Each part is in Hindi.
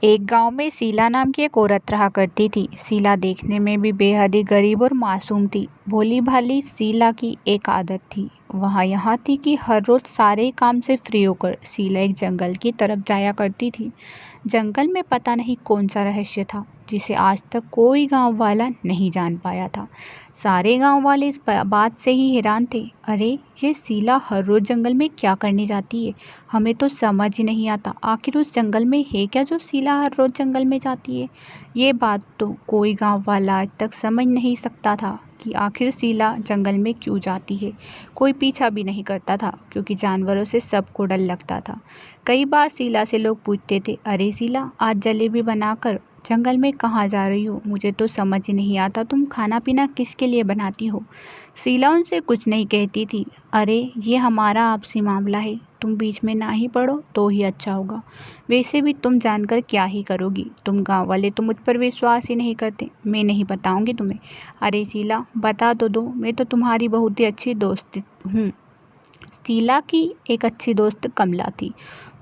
एक गांव में शीला नाम की एक औरत रहा करती थी। शीला देखने में भी बेहद ही गरीब और मासूम थी। भोली भाली शीला की एक आदत थी। वहाँ यहाँ थी कि हर रोज सारे काम से फ्री होकर शीला एक जंगल की तरफ जाया करती थी। जंगल में पता नहीं कौन सा रहस्य था जिसे आज तक कोई गांव वाला नहीं जान पाया था। सारे गांव वाले इस बात से ही हैरान थे। अरे, ये शीला हर रोज जंगल में क्या करने जाती है? हमें तो समझ ही नहीं आता आखिर उस जंगल में है क्या जो शीला हर रोज जंगल में जाती है। ये बात तो कोई गांव वाला आज तक समझ नहीं सकता था कि आखिर शीला जंगल में क्यों जाती है। कोई पीछा भी नहीं करता था क्योंकि जानवरों से सबको डर लगता था। कई बार शीला से लोग पूछते थे, अरे शीला, आज जलेबी बनाकर जंगल में कहाँ जा रही हो? मुझे तो समझ ही नहीं आता तुम खाना पीना किसके लिए बनाती हो। शीला उनसे कुछ नहीं कहती थी। अरे, ये हमारा आपसी मामला है, तुम बीच में ना ही पड़ो तो ही अच्छा होगा। वैसे भी तुम जानकर क्या ही करोगी? तुम गांव वाले तो मुझ पर विश्वास ही नहीं करते। मैं नहीं बताऊंगी तुम्हें। अरे शीला, बता तो दो, मैं तो तुम्हारी बहुत ही अच्छी दोस्त हूँ। शीला की एक अच्छी दोस्त कमला थी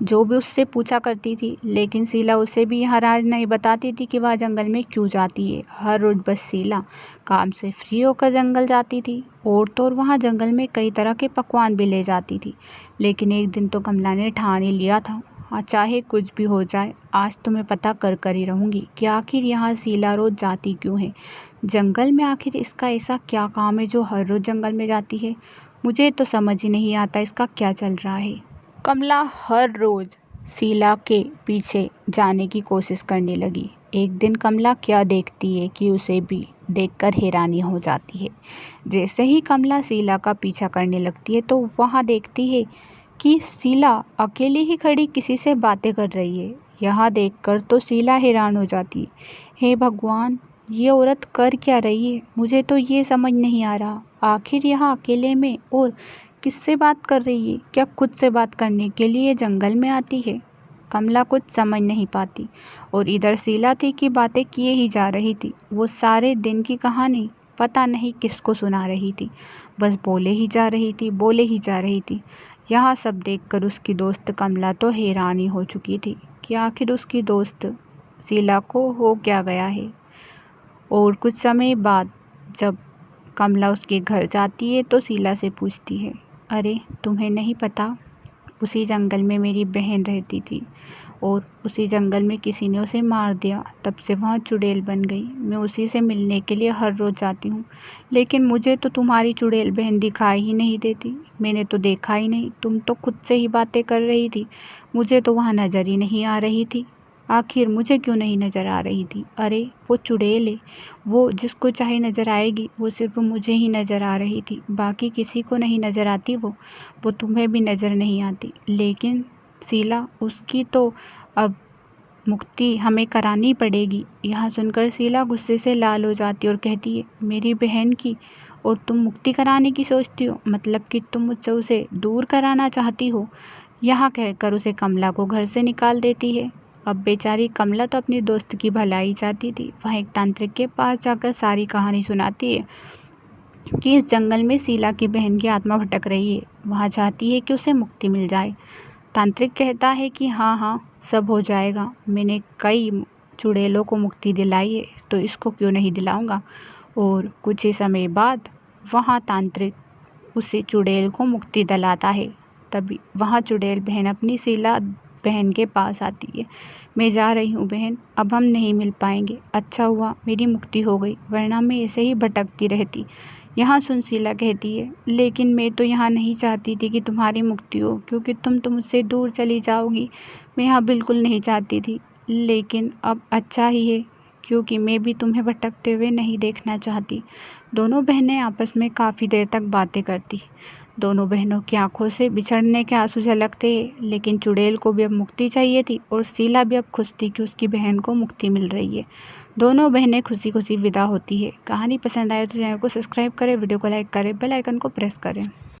जो भी उससे पूछा करती थी, लेकिन शीला उसे भी यह राज नहीं बताती थी कि वह जंगल में क्यों जाती है। हर रोज बस शीला काम से फ्री होकर जंगल जाती थी और तो और वहाँ जंगल में कई तरह के पकवान भी ले जाती थी। लेकिन एक दिन तो कमला ने ठान ही लिया था, हाँ, चाहे कुछ भी हो जाए, आज तो मैं पता कर ही रहूँगी कि आखिर यहाँ शीला रोज जाती क्यों है। जंगल में आखिर इसका ऐसा क्या काम है जो हर रोज जंगल में जाती है। मुझे तो समझ ही नहीं आता इसका क्या चल रहा है। कमला हर रोज शीला के पीछे जाने की कोशिश करने लगी। एक दिन कमला क्या देखती है कि उसे भी देखकर हैरानी हो जाती है। जैसे ही कमला शीला का पीछा करने लगती है तो वहाँ देखती है कि शीला अकेली ही खड़ी किसी से बातें कर रही है। यहाँ देखकर तो शीला हैरान हो जाती है। हे भगवान, ये औरत कर क्या रही है? मुझे तो ये समझ नहीं आ रहा। आखिर यहाँ अकेले में और किससे बात कर रही है? क्या खुद से बात करने के लिए जंगल में आती है? कमला कुछ समझ नहीं पाती और इधर शीला थी कि बातें किए ही जा रही थी। वो सारे दिन की कहानी पता नहीं किसको सुना रही थी। बस बोले ही जा रही थी, बोले ही जा रही थी। यहाँ सब देखकर उसकी दोस्त कमला तो हैरान ही हो चुकी थी कि आखिर उसकी दोस्त शीला को हो क्या गया है। और कुछ समय बाद जब कमला उसके घर जाती है तो शीला से पूछती है, अरे तुम्हें नहीं पता, उसी जंगल में मेरी बहन रहती थी और उसी जंगल में किसी ने उसे मार दिया। तब से वहाँ चुड़ैल बन गई। मैं उसी से मिलने के लिए हर रोज़ जाती हूँ, लेकिन मुझे तो तुम्हारी चुड़ैल बहन दिखाई ही नहीं देती। मैंने तो देखा ही नहीं, तुम तो खुद से ही बातें कर रही थी। मुझे तो वहाँ नज़र ही नहीं आ रही थी। आखिर मुझे क्यों नहीं नज़र आ रही थी? अरे, वो चुड़ैल है, वो जिसको चाहे नज़र आएगी। वो सिर्फ मुझे ही नज़र आ रही थी, बाकी किसी को नहीं नज़र आती। वो तुम्हें भी नज़र नहीं आती। लेकिन शीला, उसकी तो अब मुक्ति हमें करानी पड़ेगी। यहाँ सुनकर शीला गुस्से से लाल हो जाती और कहती है, मेरी बहन की और तुम मुक्ति कराने की सोचती हो? मतलब कि तुम मुझसे उसे दूर कराना चाहती हो? यहाँ कहकर उसे कमला को घर से निकाल देती है। अब बेचारी कमला तो अपनी दोस्त की भलाई चाहती थी। वह एक तांत्रिक के पास जाकर सारी कहानी सुनाती है कि इस जंगल में शीला की बहन की आत्मा भटक रही है, वहाँ चाहती है कि उसे मुक्ति मिल जाए। तांत्रिक कहता है कि हाँ हाँ, सब हो जाएगा। मैंने कई चुड़ैलों को मुक्ति दिलाई है, तो इसको क्यों नहीं दिलाऊंगा। और कुछ ही समय बाद वहाँ तांत्रिक उसे चुड़ैल को मुक्ति दिलाता है। तभी वहाँ चुड़ैल बहन अपनी शीला बहन के पास आती है। मैं जा रही हूँ बहन, अब हम नहीं मिल पाएंगे। अच्छा हुआ मेरी मुक्ति हो गई, वरना मैं ऐसे ही भटकती रहती। यहाँ सुन शीला कहती है, लेकिन मैं तो यहाँ नहीं चाहती थी कि तुम्हारी मुक्ति हो, क्योंकि तुम तो मुझसे दूर चली जाओगी। मैं यहाँ बिल्कुल नहीं चाहती थी, लेकिन अब अच्छा ही है, क्योंकि मैं भी तुम्हें भटकते हुए नहीं देखना चाहती। दोनों बहनें आपस में काफ़ी देर तक बातें करती। दोनों बहनों की आंखों से बिछड़ने के आंसू झलकते हैं, लेकिन चुड़ैल को भी अब मुक्ति चाहिए थी और शीला भी अब खुश थी कि उसकी बहन को मुक्ति मिल रही है। दोनों बहनें खुशी खुशी विदा होती है। कहानी पसंद आए तो चैनल को सब्सक्राइब करें, वीडियो को लाइक करें, बेल आइकन को प्रेस करें।